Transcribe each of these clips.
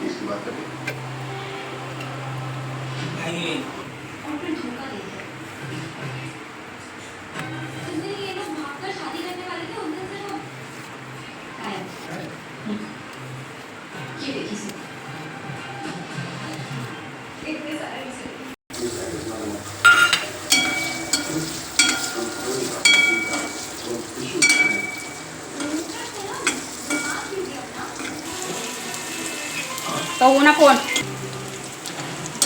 इसकी बात करें भाई ये लोग भागकर शादी करने वाले थे उनसे से वो ये देखिए इतने सारे तो ना फोन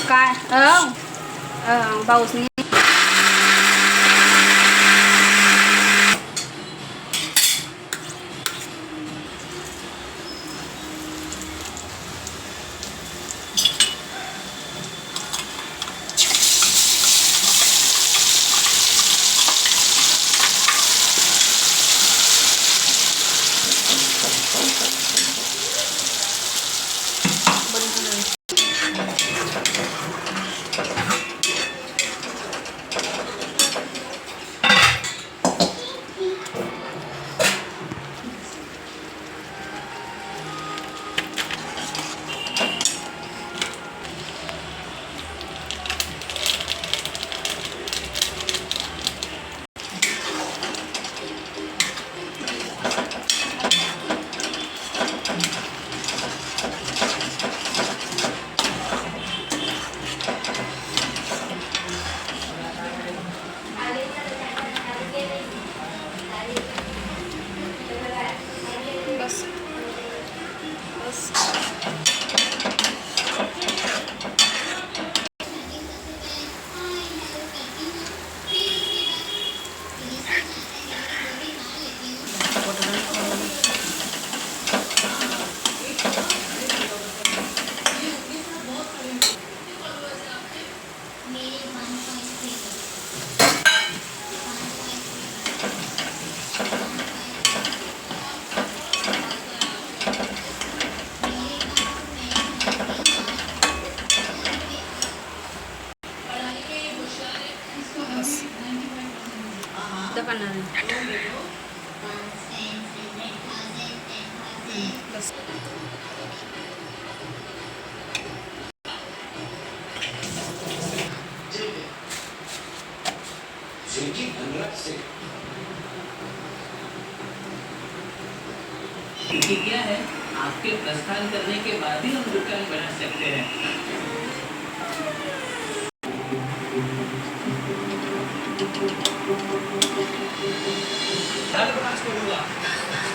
काय पाऊस नाही क्या है आपके प्रस्थान करने के बाद ही हम दुकान बना सकते हैं। दाल बनास करूँगा।